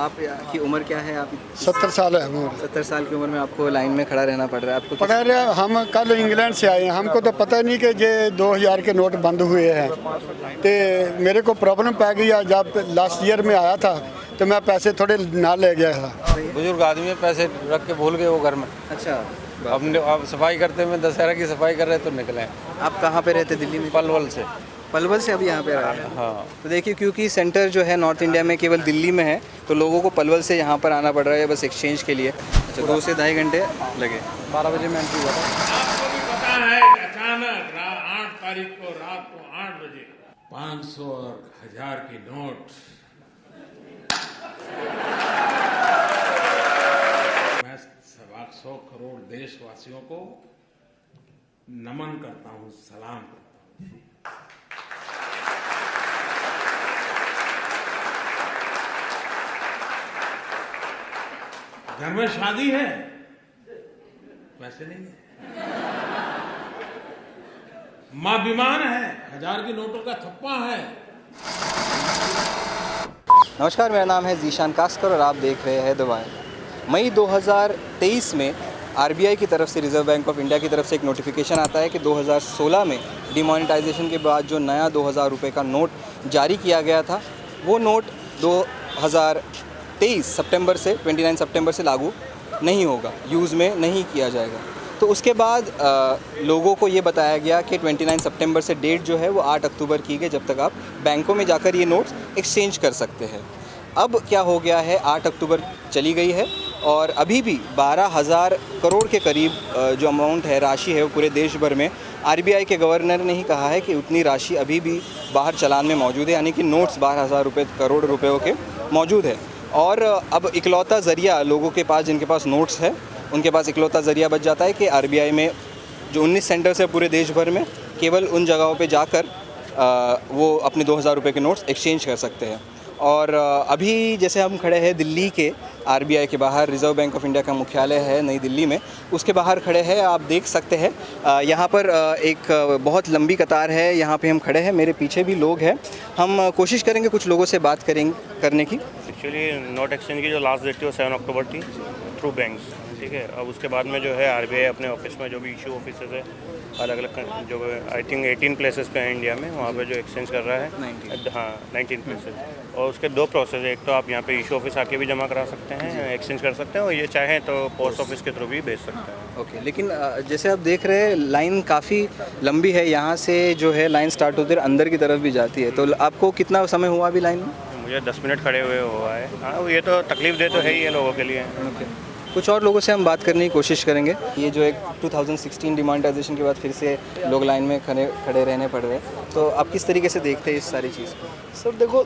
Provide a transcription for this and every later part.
आप की उम्र क्या है? आप 70 साल है उम्र। 70 साल की उम्र में आपको लाइन में खड़ा रहना पड़ रहा है आपको? पढ़ा रहे हम कल इंग्लैंड से आए हैं, हमको तो पता नहीं कि ये 2000 के नोट बंद हुए हैं। तो मेरे को प्रॉब्लम पै गई। जब लास्ट ईयर में आया था तो मैं पैसे थोड़े ना ले गया था। बुजुर्ग आदमी पैसे रख के भूल गए वो घर में। अच्छा, अब सफाई करते हुए दशहरा की सफाई कर रहे तो निकले। आप कहाँ पे रहते? दिल्ली में? पलवल से। पलवल से अभी यहाँ पे रहा है? हाँ। तो देखिए, क्योंकि सेंटर जो है नॉर्थ इंडिया में केवल दिल्ली में है, तो लोगों को पलवल से यहाँ पर आना पड़ रहा है बस एक्सचेंज के लिए। अच्छा, 2 से ढाई घंटे लगे। 12 बजे में एंट्री हुआ था। आपको भी पता है कि अचानक 8 तारीख को रात को 8 बजे 500 और 1000 की नोट। मैं 125 करोड़ देशवासियों को नमन करता हूँ, सलाम करता हूँ। घर में शादी है, पैसे नहीं है। मां बीमार है, 1000 की नोटों का थप्पा है। नमस्कार, मेरा नाम है जीशान कास्कर और आप देख रहे हैं द वायर। मई 2023 में आरबीआई की तरफ से, रिजर्व बैंक ऑफ इंडिया की तरफ से एक नोटिफिकेशन आता है कि 2016 में डिमोनेटाइजेशन के बाद जो नया 2000 रुपये का नोट जारी किया गया था, वो नोट 2023 सितंबर से 29 सितंबर से लागू नहीं होगा, यूज़ में नहीं किया जाएगा। तो उसके बाद लोगों को ये बताया गया कि 29 सितंबर से डेट जो है वो 8 अक्टूबर की गई, जब तक आप बैंकों में जाकर ये नोट्स एक्सचेंज कर सकते हैं। अब क्या हो गया है, 8 अक्टूबर चली गई है और अभी भी 12,000 करोड़ के करीब जो अमाउंट है, राशि है, वो पूरे देश भर में आरबीआई के गवर्नर ने ही कहा है कि उतनी राशि अभी भी बाहर चलान में मौजूद है, यानी कि नोट्स 12,000 करोड़ रुपयों के मौजूद है। और अब इकलौता ज़रिया लोगों के पास, जिनके पास नोट्स है, उनके पास इकलौता ज़रिया बच जाता है कि आरबीआई में जो 19 सेंटर्स है पूरे देश भर में, केवल उन जगहों पे जाकर वो अपने 2000 रुपये के नोट्स एक्सचेंज कर सकते हैं। और अभी जैसे हम खड़े हैं दिल्ली के आरबीआई के बाहर, रिज़र्व बैंक ऑफ इंडिया का मुख्यालय है नई दिल्ली में, उसके बाहर खड़े हैं। आप देख सकते हैं यहाँ पर एक बहुत लंबी कतार है, यहाँ पे हम खड़े हैं, मेरे पीछे भी लोग हैं। हम कोशिश करेंगे कुछ लोगों से बात करने की। एक्चुअली नोट एक्सचेंज की जो लास्ट डेट थी वो 7 अक्टूबर थी थ्रू बैंक्स, ठीक है। अब उसके बाद में जो है आरबीआई अपने ऑफिस में जो भी इशू ऑफिसेज है अलग अलग, जो आई थिंक 18 प्लेसेस पे है इंडिया में, वहाँ पे जो एक्सचेंज कर रहा है 19 प्लेसेस। और उसके 2 प्रोसेस है, एक तो आप यहाँ पे इशू ऑफिस आके भी जमा करा सकते हैं, एक्सचेंज कर सकते हैं, और ये चाहें तो पोस्ट ऑफिस के थ्रू भी भेज सकते हैं। ओके, लेकिन जैसे आप देख रहे हैं लाइन काफ़ी लंबी है, यहाँ से जो है लाइन स्टार्ट होती है अंदर की तरफ भी जाती है। तो आपको कितना समय हुआ अभी लाइन में? मुझे 10 मिनट खड़े हुए हुआ है। हाँ, ये तो तकलीफ दे तो है ही है लोगों के लिए। ओके, कुछ और लोगों से हम बात करने की कोशिश करेंगे। ये जो एक 2016 डिमोनेटाइजेशन के बाद फिर से लोग लाइन में खड़े रहने पड़ रहे हैं, तो आप किस तरीके से देखते हैं इस सारी चीज़ को? सर देखो,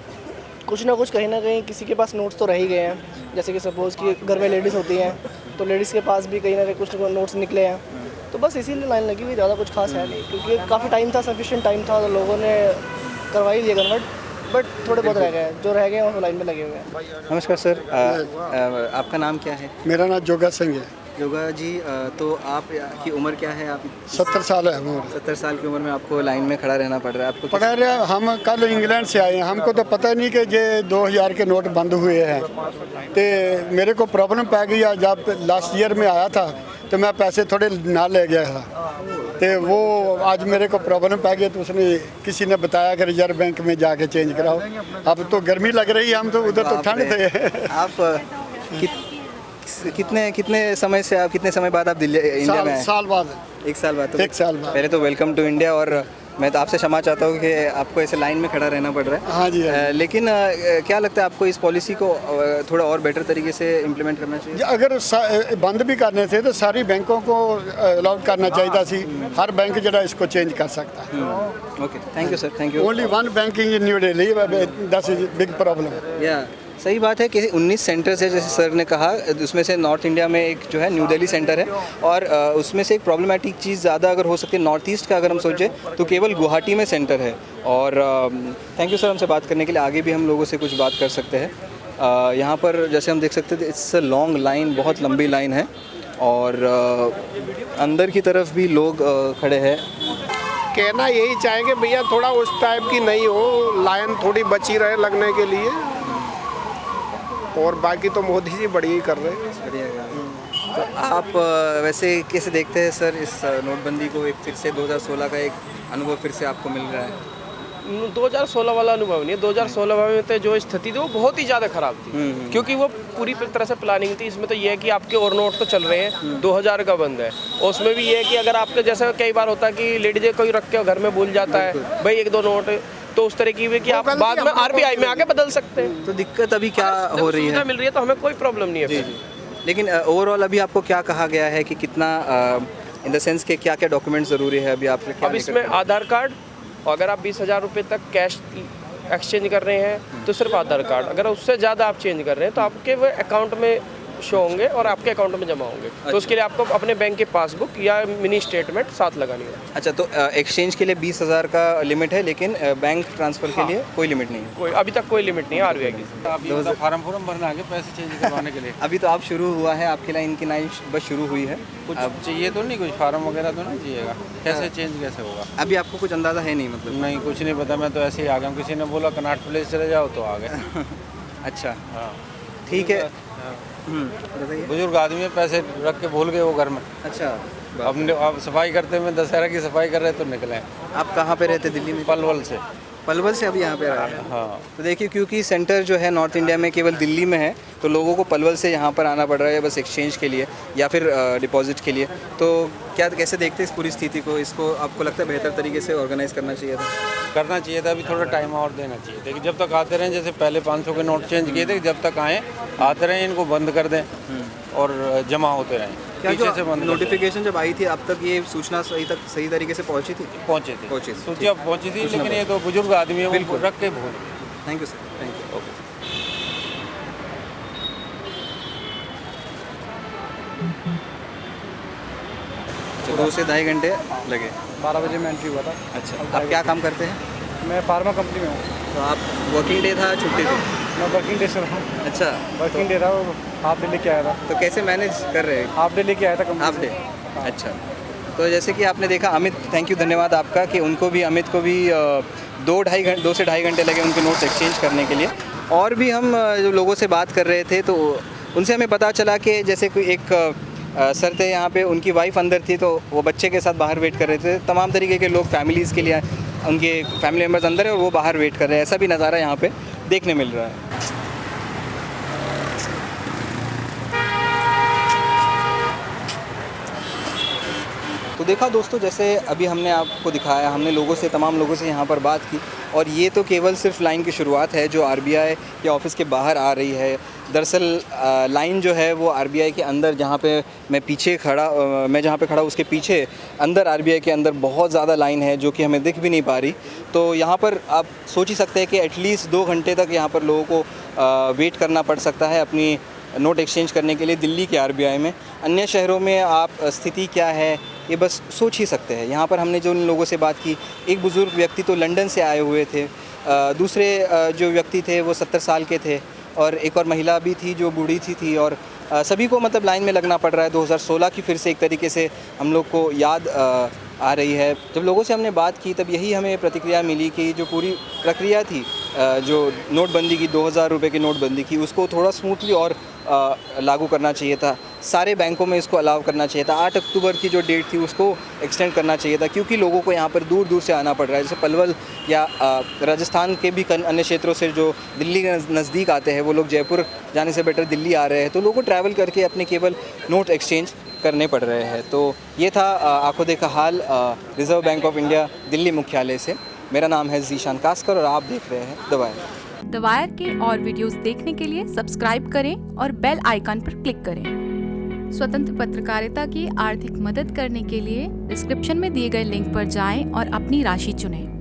कुछ ना कुछ कहीं ना कहीं किसी के पास नोट्स तो रह ही गए हैं। जैसे कि सपोज़ कि घर में लेडीज़ होती हैं, तो लेडीज़ के पास भी कहीं ना कहीं कुछ ना कुछ नोट्स निकले हैं, तो बस इसीलिए लाइन लगी हुई, ज़्यादा कुछ खास है नहीं, क्योंकि काफ़ी टाइम था, सफिशिएंट टाइम था, तो लोगों ने करवा ही लिया कन्वर्ट, बट थोड़े बहुत रह गए, जो रह गए हैं वो लाइन में लगे हुए हैं। नमस्कार सर, आपका नाम क्या है? मेरा नाम जोगा सिंह है। योगा जी, तो आप की उम्र क्या है? आप 70 साल है उम्र। 70 साल की उम्र में आपको लाइन में खड़ा रहना पड़ रहा है आपको? पढ़ा रहे हम कल इंग्लैंड से आए हैं, हमको तो पता नहीं कि ये 2000 के नोट बंद हुए हैं। तो मेरे को प्रॉब्लम पै गई। जब लास्ट ईयर में आया था तो मैं पैसे थोड़े ना ले गया था, तो वो आज मेरे को प्रॉब्लम पै गई, तो उसने किसी ने बताया कि रिजर्व बैंक में जाके चेंज कराओ। अब तो गर्मी लग रही है, हम तो उधर तो ठंड थे। आप कितने समय बाद आप दिल्ली इंडिया में आए? साल बाद। 1 साल बाद? तो 1 साल बाद। पहले तो वेलकम टू इंडिया, और मैं तो आपसे क्षमा चाहता हूँ कि आपको ऐसे लाइन में खड़ा रहना पड़ रहा है। हाँ जी, हाँ जी। लेकिन क्या लगता है आपको इस पॉलिसी को थोड़ा और बेटर तरीके से इम्प्लीमेंट करना चाहिए? अगर बंद भी करने थे तो सारी बैंकों को अलाउड करना चाहिए सी। हर बैंक जो इसको चेंज कर सकता है। Okay, thank you sir, thank you. Only one banking in new Delhi, that's is big problem. या सही बात है कि 19 सेंटर्स है, जैसे सर ने कहा, उसमें से नॉर्थ इंडिया में एक जो है न्यू दिल्ली सेंटर है, और उसमें से एक प्रॉब्लमैटिक चीज़ ज़्यादा अगर हो सकती है नॉर्थ ईस्ट का अगर हम सोचें तो केवल गुवाहाटी में सेंटर है। और थैंक यू सर हमसे बात करने के लिए। आगे भी हम लोगों से कुछ बात कर सकते हैं। यहाँ पर जैसे हम देख सकते थे, इट्स अ लॉन्ग लाइन, बहुत लंबी लाइन है, और अंदर की तरफ भी लोग खड़े हैं। कहना यही चाहेंगे भैया थोड़ा उस टाइप की नहीं हो, लाइन थोड़ी बची रहे लगने के लिए। और बाकी तो मोदी जी बढ़िया ही कर रहे हैं। बढ़िया। तो आप वैसे कैसे देखते हैं सर इस नोटबंदी को? एक फिर से 2016 का एक अनुभव फिर से आपको मिल रहा है? 2016 वाला अनुभव नहीं है। 2016 में तो जो स्थिति थी वो बहुत ही ज़्यादा ख़राब थी, क्योंकि वो पूरी तरह से प्लानिंग थी। इसमें तो ये है कि आपके और नोट तो चल रहे हैं, 2000 का बंद है। और उसमें भी ये है कि अगर आपके जैसे कई बार होता है कि लेडीज कोई रख के घर में भूल जाता है भाई 1-2 नोट, तो उस तरह की भी कि आप बाद में आरबीआई में आके बदल सकते हैं। तो दिक्कत अभी क्या हो रही है? मिल रही है तो हमें कोई प्रॉब्लम नहीं है। जी जी। लेकिन ओवरऑल अभी आपको क्या कहा गया है कि कितना इन द सेंस के क्या क्या डॉक्यूमेंट ज़रूरी है अभी आप? अब इसमें आधार कार्ड, और अगर आप 20,000 रुपये तक कैश एक्सचेंज कर रहे हैं तो सिर्फ आधार कार्ड। अगर उससे ज़्यादा आप चेंज कर रहे हैं तो आपके वो अकाउंट में शो होंगे और आपके अकाउंट में जमा होंगे। तो उसके लिए आपको अपने बैंक की पासबुक या मिनी स्टेटमेंट साथ लगानी होगी। अच्छा, तो एक्सचेंज के लिए 20,000 का लिमिट है, लेकिन बैंक ट्रांसफ़र के लिए कोई लिमिट नहीं है? कोई अभी तक कोई लिमिट नहीं है आरबीआई की। अभी तो फार्म भरना आगे पैसे चेंज करवाने के लिए। अभी तो आप शुरू हुआ है, आपकी लाइन की लाइन बस शुरू हुई है। कुछ चाहिए तो नहीं, कुछ फार्म वगैरह तो नहीं चाहिएगा? कैसे चेंज कैसे होगा? अभी आपको कुछ अंदाज़ा है नहीं मतलब? नहीं, कुछ नहीं पता। मैं तो ऐसे ही आ गया हूँ। किसी ने बोला कनाट प्लेस चले जाओ तो आ गए। अच्छा, हाँ ठीक है। बताइए। बुजुर्ग आदमी है, पैसे रख के भूल गए वो घर में। अच्छा, अब सफाई करते हुए दशहरा की सफाई कर रहे तो निकले। आप कहाँ पे रहते? दिल्ली में? पलवल से। पलवल से अभी यहाँ पे रहा है? हाँ। तो देखिए, क्योंकि सेंटर जो है नॉर्थ इंडिया में केवल दिल्ली में है, तो लोगों को पलवल से यहाँ पर आना पड़ रहा है बस एक्सचेंज के लिए या फिर डिपॉजिट के लिए। तो क्या कैसे देखते हैं इस पूरी स्थिति को? इसको आपको लगता है बेहतर तरीके से ऑर्गेनाइज करना चाहिए था? करना चाहिए था। अभी थोड़ा टाइम और देना चाहिए था कि जब तक आते रहें, जैसे पहले 500 के नोट चेंज किए थे, जब तक आए आते रहें, इनको बंद कर दें और जमा होते रहें। क्या पीछे जो से बंद नोटिफिकेशन जब आई थी अब तक ये सूचना सही तरीके से पहुँची थी? पहुँचे थे सूची अब पहुँची थी, लेकिन ये तो बुजुर्ग आदमी है, वो रख के भूल। Thank you sir, thank you. Okay. तो 2 से ढाई घंटे लगे। 12 बजे में एंट्री हुआ था। अच्छा, आप क्या काम करते हैं? मैं फार्मा कंपनी में हूँ। तो आप वर्किंग डे था, छुट्टी थी? मैं वर्किंग डे से रहा हूँ। अच्छा, वर्किंग डे था, वो हाफ डे लेके आया था। तो कैसे मैनेज कर रहे हैं? हाफ डे लेके आया था कंपनी हाफ से। डे। अच्छा, तो जैसे कि आपने देखा अमित, थैंक यू, धन्यवाद आपका कि उनको भी, अमित को भी 2 से ढाई घंटे लगे उनके नोट्स एक्सचेंज करने के लिए। और भी हम जो लोगों से बात कर रहे थे तो उनसे हमें पता चला कि जैसे कोई एक सर थे यहाँ पे, उनकी वाइफ अंदर थी तो वो बच्चे के साथ बाहर वेट कर रहे थे। तमाम तरीके के लोग फैमिलीज़ के लिए, उनके फैमिली मेम्बर्स अंदर है और वो बाहर वेट कर रहे हैं। ऐसा भी नज़ारा यहाँ पे देखने मिल रहा है। तो देखा दोस्तों, जैसे अभी हमने आपको दिखाया, हमने लोगों से, तमाम लोगों से यहाँ पर बात की, और ये तो केवल सिर्फ लाइन की शुरुआत है जो आरबीआई के ऑफिस के बाहर आ रही है। दरअसल लाइन जो है वो आरबीआई के अंदर, जहाँ पे मैं जहाँ पे खड़ा उसके पीछे अंदर आरबीआई के अंदर बहुत ज़्यादा लाइन है जो कि हमें दिख भी नहीं पा रही। तो यहाँ पर आप सोच ही सकते हैं कि एटलीस्ट 2 घंटे तक यहाँ पर लोगों को वेट करना पड़ सकता है अपनी नोट एक्सचेंज करने के लिए दिल्ली के आरबीआई में। अन्य शहरों में आप स्थिति क्या है ये बस सोच ही सकते हैं। यहाँ पर हमने जो उन लोगों से बात की, एक बुज़ुर्ग व्यक्ति तो लंदन से आए हुए थे, दूसरे जो व्यक्ति थे वो 70 साल के थे, और एक और महिला भी थी जो बूढ़ी थी और सभी को मतलब लाइन में लगना पड़ रहा है। 2016 की फिर से एक तरीके से हम लोग को याद आ रही है। जब लोगों से हमने बात की तब यही हमें प्रतिक्रिया मिली कि जो पूरी प्रक्रिया थी जो नोटबंदी की, 2000 रुपये की नोटबंदी की, उसको थोड़ा स्मूथली और लागू करना चाहिए था। सारे बैंकों में इसको अलाउ करना चाहिए था। 8 अक्टूबर की जो डेट थी उसको एक्सटेंड करना चाहिए था, क्योंकि लोगों को यहाँ पर दूर दूर से आना पड़ रहा है। जैसे पलवल या राजस्थान के भी अन्य क्षेत्रों से जो दिल्ली के नज़दीक आते हैं, वो लोग जयपुर जाने से बेटर दिल्ली आ रहे हैं, तो लोगों को ट्रैवल करके अपने केवल नोट एक्सचेंज करने पड़ रहे हैं। तो ये था आंखों देखा हाल reserve bank of India Delhi मुख्यालय से। मेरा नाम है ज़ीशान कास्कर और आप देख रहे हैं द वायर। द वायर के और वीडियोस देखने के लिए सब्सक्राइब करें और बेल आइकन पर क्लिक करें। स्वतंत्र पत्रकारिता की आर्थिक मदद करने के लिए डिस्क्रिप्शन में दिए गए लिंक पर जाएं और अपनी राशि चुनें।